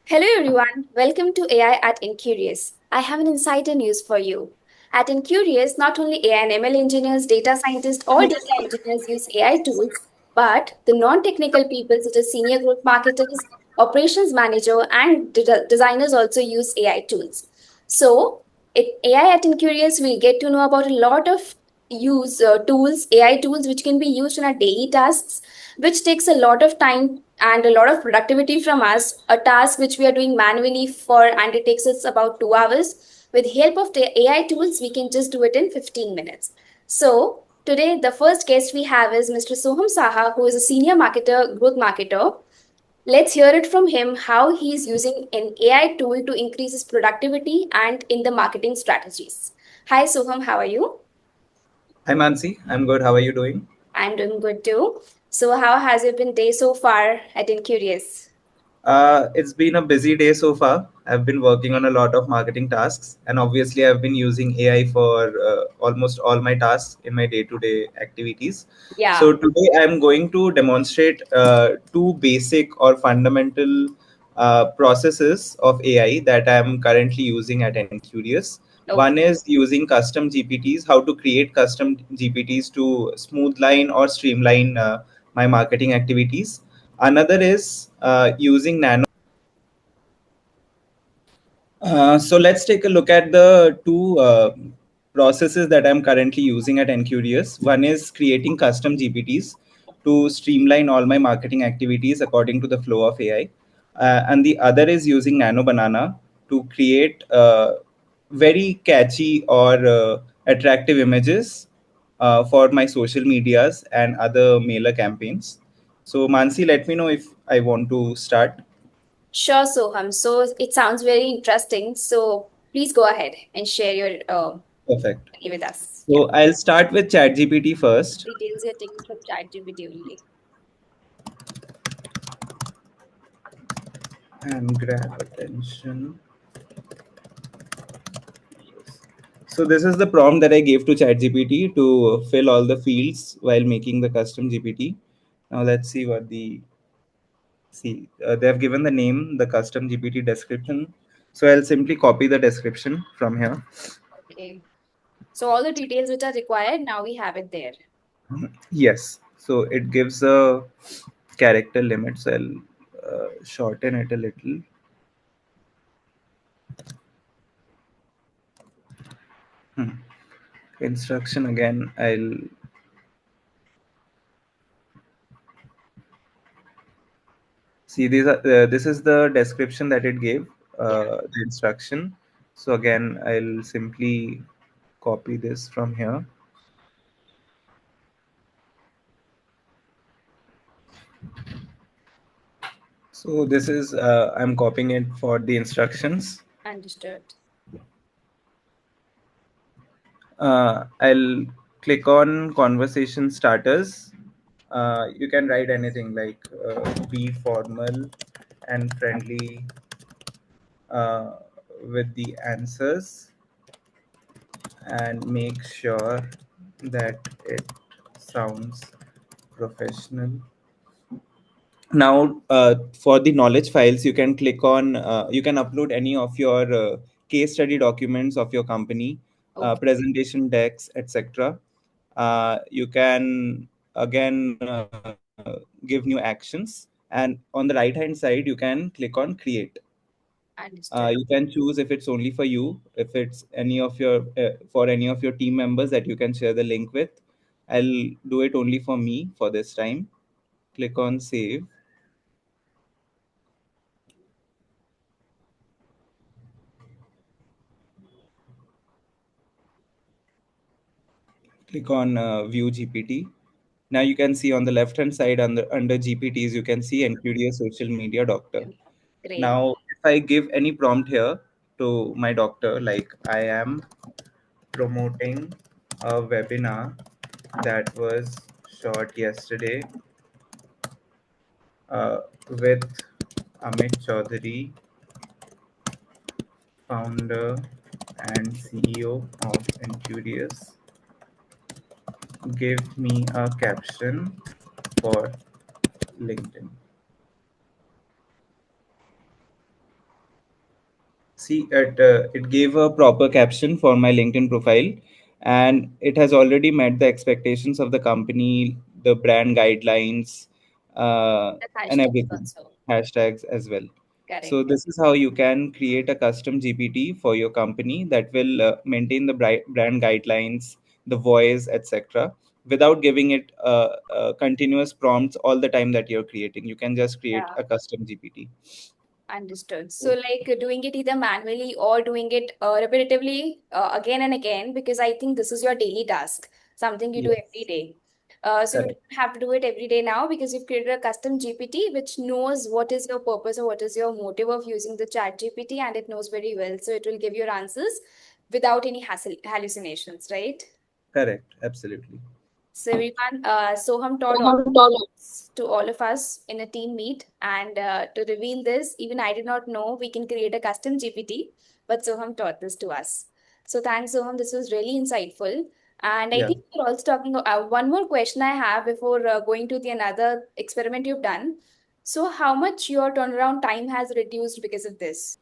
Hello everyone, welcome to AI at Enqurious. I have an insider news for you. At Enqurious, not only AI and ML engineers, data scientists, or data engineers use AI tools, but the non-technical people such as senior growth marketers, operations manager, and designers also use AI tools. So, AI at Enqurious, we get to know about a lot of tools, AI tools, which can be used in our daily tasks, which takes a lot of time and a lot of productivity from us, a task which we are doing manually for and it takes us about 2 hours. With help of the AI tools, we can just do it in 15 minutes. So today, the first guest we have is Mr. Soham Saha, who is a senior marketer, growth marketer. Let's hear it from him how he's using an AI tool to increase his productivity and in the marketing strategies. Hi Soham, how are you? Hi Mansi, I'm good. How are you doing? I'm doing good too. So how has your been day so far at Incurious? It's been a busy day so far. I've been working on a lot of marketing tasks, and obviously, I've been using AI for almost all my tasks in my day-to-day activities. Yeah. So today, I'm going to demonstrate two basic or fundamental processes of AI that I'm currently using at Enqurious. One Okay. is using custom GPTs, how to create custom GPTs to smoothline or streamline my marketing activities. Another is using Nano. So let's take a look at the two processes that I'm currently using at Enqurious. One is creating custom GPTs to streamline all my marketing activities according to the flow of AI. And the other is using Nano Banana to create very catchy or attractive images for my social medias and other mailer campaigns. So Mansi, let me know if I want to start. Sure, Soham. So it sounds very interesting. So please go ahead and share your Perfect. journey with us. Yeah. So I'll start with ChatGPT first Details you're taking from ChatGPT only. and grab attention. So this is the prompt that I gave to ChatGPT to fill all the fields while making the custom GPT. Now let's see what the see. They have given the name, the custom GPT description. So I'll simply copy the description from here. Okay. So all the details which are required, now we have it there. Yes. So it gives a character limit. So I'll shorten it a little. Instruction again. I'll see these are this is the description that it gave, Yeah. the instruction. So again, I'll simply copy this from here. So this is I'm copying it for the instructions. Understood. I'll click on conversation starters. You can write anything like be formal and friendly uh, with the answers, and make sure that it sounds professional. Now, for the knowledge files, you can click on, you can upload any of your case study documents of your company, Okay. presentation decks, etc. You can again give new actions, and on the right hand side, you can click on create. Understood. You can choose if it's only for you, if it's any of your for any of your team members that you can share the link with. I'll do it only for me for this time. Click on save. Click on view GPT. Now you can see on the left hand side under GPTs, you can see Enqurious Social Media Doctor. Great. Now, if I give any prompt here to my doctor, like I am promoting a webinar that was shot yesterday with Amit Chaudhary, founder and CEO of Enqurious. Give me a caption for LinkedIn. See, it gave a proper caption for my LinkedIn profile, and it has already met the expectations of the company, the brand guidelines, uh, The and hashtags everything, also. hashtags as well. So Correct. this is how you can create a custom GPT for your company that will maintain the brand guidelines, the voice, etc., without giving it continuous prompts all the time that you're creating. You can just create Yeah. a custom GPT. Understood. So, like doing it either manually or doing it repetitively again and again, because I think this is your daily task, something you do every Yes, day. So, you correct. don't have to do it every day now because you've created a custom GPT which knows what is your purpose or what is your motive of using the chat GPT, and it knows very well. So, it will give your answers without any hassle hallucinations, right? Correct, absolutely. So everyone, Soham taught all Soham Saha. to all of us in a team meet, and to reveal this, even I did not know we can create a custom GPT, but Soham taught this to us. So thanks, Soham. This was really insightful. And I Yeah. think we're also talking. One more question I have before going to the another experiment you've done. So how much your turnaround time has reduced because of this?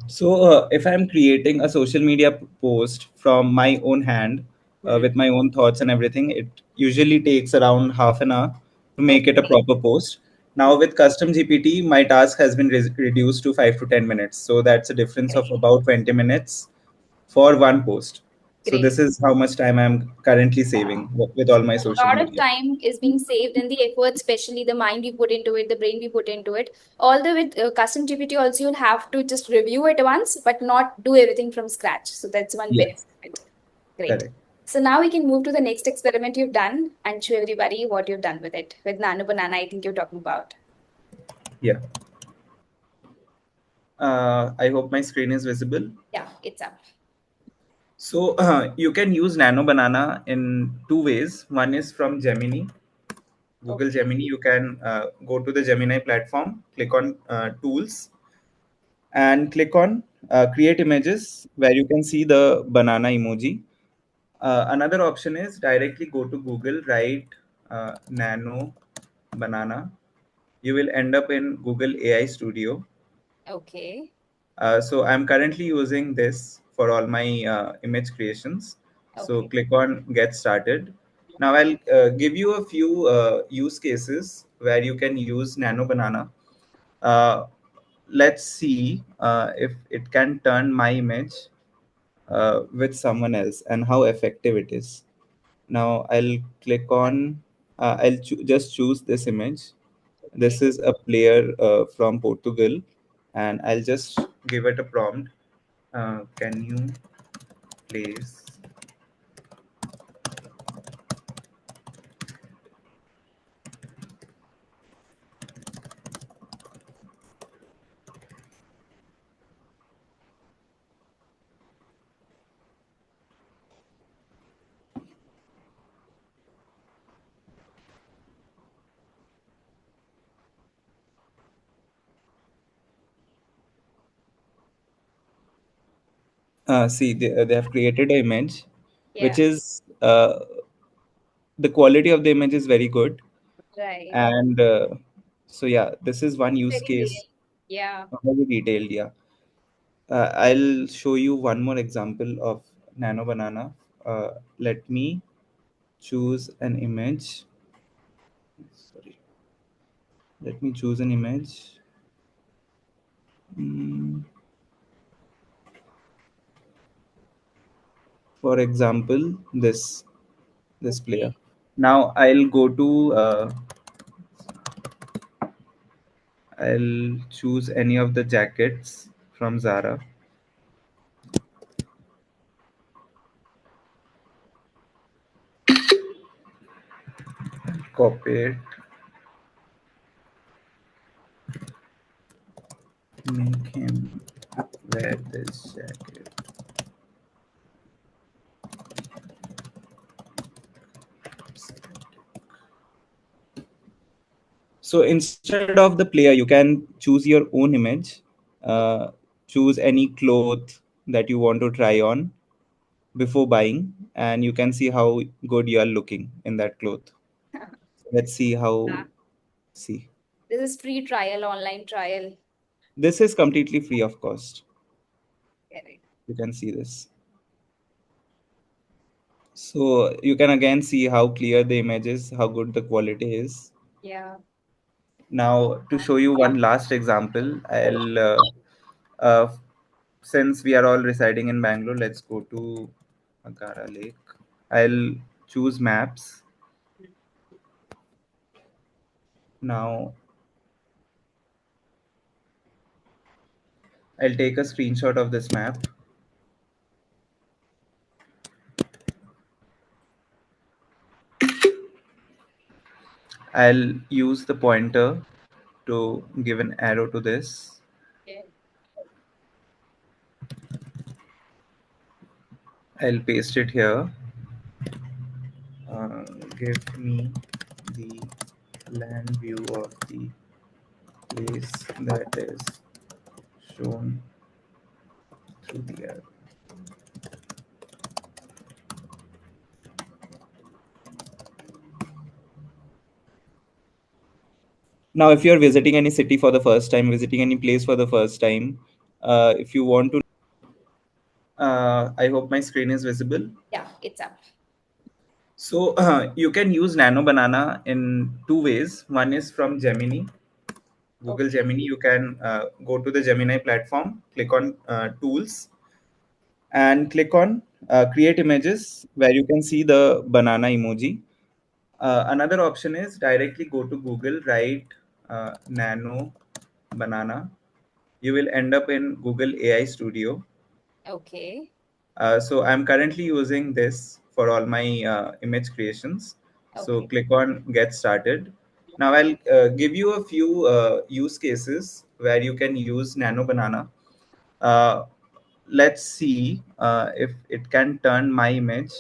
So, if I'm creating a social media post from my own hand, Hmm. with my own thoughts and everything, it usually takes around half an hour to make it a Okay, proper post. Now, with custom GPT, my task has been reduced to 5 to 10 minutes. So that's a difference of great, about 20 minutes for one post. So great. this is how much time I'm currently saving with all my A social lot of media. time is being saved and the effort, especially the mind you put into it, the brain we put into it. Although with custom GPT also you'll have to just review it once, but not do everything from scratch. So that's one benefit Yes, of it. Great. correct. So now we can move to the next experiment you've done and show everybody what you've done with it. With Nano Banana, I think you're talking about. Yeah. I hope my screen is visible. Yeah, it's up. So you can use Nano Banana in two ways. One is from Gemini, Google Okay. Gemini. You can go to the Gemini platform, click on Tools, and click on Create Images, where you can see the banana emoji. Another option is directly go to Google, write Nano Banana. You will end up in Google AI Studio. Okay. So I'm currently using this for all my image creations. So Okay. click on Get Started. Now I'll give you a few use cases where you can use Nano Banana. Uh, let's see if it can turn my image with someone else and how effective it is. Now I'll click on, I'll just choose this image. Okay. This is a player from Portugal, and I'll just give it a prompt. Can you please? See, they have created an image, Yeah. which is the quality of the image is very good, Right. and so yeah, this is one use Very case, real. Yeah. very detailed. Yeah, I'll show you one more example of Nano Banana. Let me choose an image. Sorry, let me choose an image. Mm, for example, this player. Okay. Now I'll choose any of the jackets from Zara, copy it, make him wear this jacket. So instead of the player, you can choose your own image, uh, choose any cloth that you want to try on before buying, and you can see how good you are looking in that cloth. Let's see how. Ah, See, this is free trial, online trial. this is completely free of cost. Correct. You can see this. So you can again see how clear the image is, how good the quality is. Yeah. Now, to show you one last example, uh, since we are all residing in Bangalore, let's go to Agara Lake. I'll choose maps. Now, I'll take a screenshot of this map. I'll use the pointer to give an arrow to this. Yeah. I'll paste it here. Uh, Give me the land view of the place that is shown through the arrow. Now, if you're visiting any city for the first time, visiting any place for the first time, if you want to, I hope my screen is visible. Yeah, it's up. So you can use Nano Banana in two ways. One is from Gemini, Google Okay. Gemini. You can go to the Gemini platform, click on Tools, and click on Create Images, where you can see the banana emoji. Another option is directly go to Google, write Nano Banana. You will end up in Google AI Studio. Okay. So I'm currently using this for all my image creations. So Okay. click on Get Started. Now I'll give you a few use cases where you can use Nano Banana. Uh, let's see if it can turn my image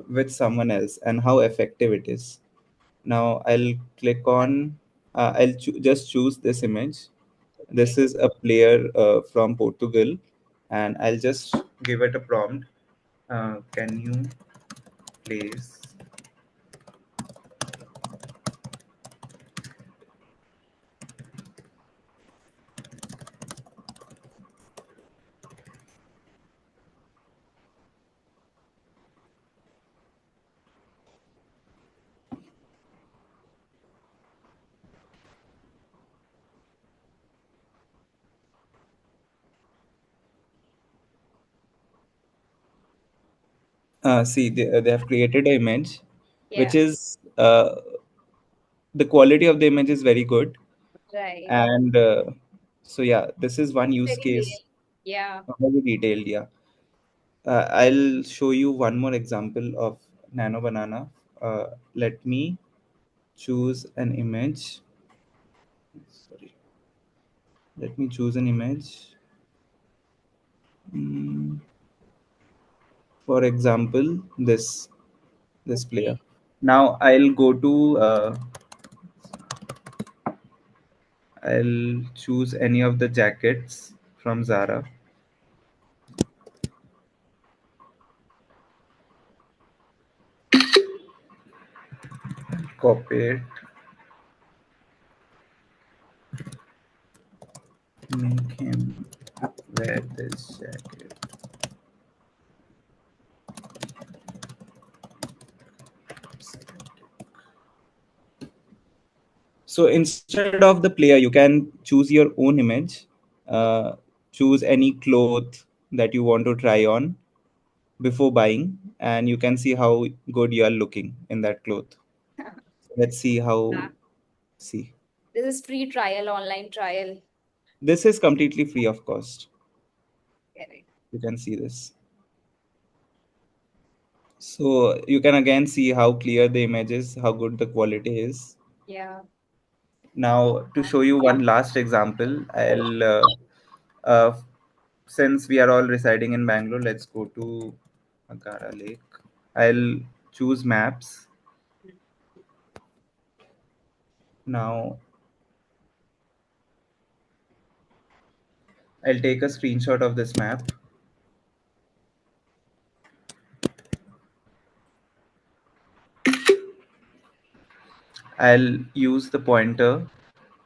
with someone else and how effective it is. Now I'll click on, just choose this image. Okay. This is a player from Portugal, and I'll just give it a prompt. Can you please? See, they have created an image, which Yeah. is the quality of the image is very good, Right. and so yeah, this is one use Very real. case, Yeah. very detailed. Yeah, I'll show you one more example of Nano Banana. Let me choose an image. Sorry, let me choose an image. Mm, for example, this player. Okay. Now I'll choose any of the jackets from Zara, copy it, make him wear this jacket. So instead of the player, you can choose your own image, uh, choose any cloth that you want to try on before buying, and you can see how good you are looking in that cloth. Let's see how. Ah, See, this is free trial, online trial. this is completely free of cost. Correct. You can see this. So you can again see how clear the image is, how good the quality is. Yeah. Now, to show you one last example, uh, since we are all residing in Bangalore, let's go to Agara Lake. I'll choose maps. Now, I'll take a screenshot of this map. I'll use the pointer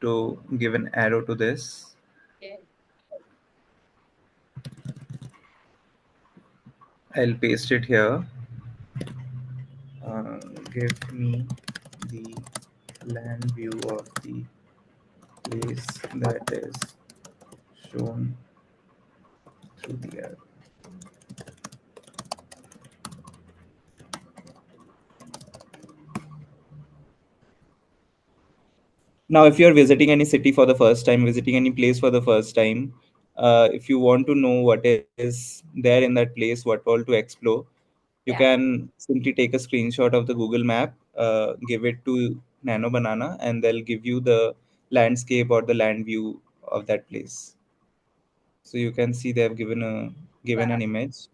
to give an arrow to this. Yeah. I'll paste it here. uh, Give me the land view of the place that is shown through the app. Now, if you're visiting any city for the first time, visiting any place for the first time, if you want to know what is there in that place, what all to explore, you Yeah, can simply take a screenshot of the Google map, give it to Nano Banana, and they'll give you the landscape or the land view of that place. So you can see they have given wow, an image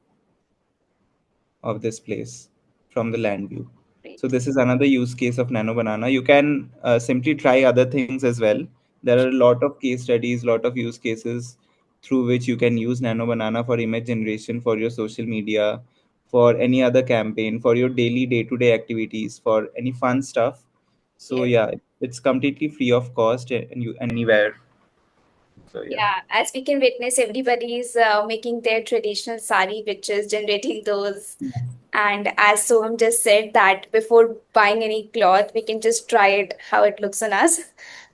of this place from the land view. So great. this is another use case of Nano Banana. You can simply try other things as well. There are a lot of case studies, lot of use cases through which you can use Nano Banana for image generation, for your social media, for any other campaign, for your daily day-to-day activities, for any fun stuff. So Yes. yeah, it's completely free of cost and you anywhere. So yeah. Yeah, as we can witness, everybody is making their traditional sari pictures, generating those. And as Soham just said, that before buying any cloth, we can just try it how it looks on us.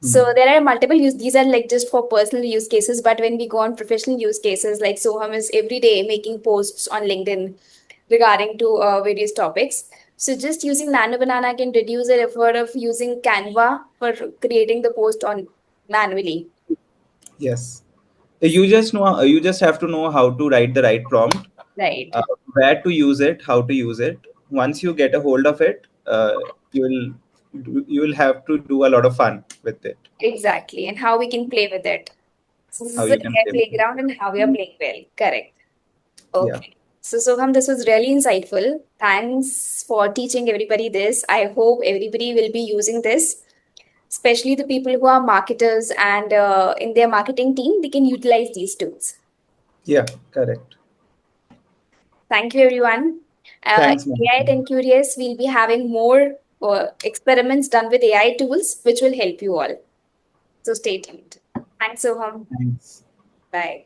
So Hmm. there are multiple use. These are like just for personal use cases, but when we go on professional use cases, like Soham is every day making posts on LinkedIn regarding to various topics. So just using Nano Banana can reduce the effort of using Canva for creating the post on manually. Yes. You just have to know how to write the right prompt, Right. uh, where to use it, how to use it. Once you get a hold of it, you will have to do a lot of fun with it. Exactly. And how we can play with it. So this How is the you can AI play with it. playground and how we are playing well. Correct. Yeah, Okay. So Soham, this was really insightful. Thanks for teaching everybody this. I hope everybody will be using this, especially the people who are marketers and in their marketing team, they can utilize these tools. yeah, correct. Thank you, everyone. Thanks, AI Mansi. and Curious, we'll be having more experiments done with AI tools, which will help you all. So stay tuned. Thanks, Soham. Thanks. Bye.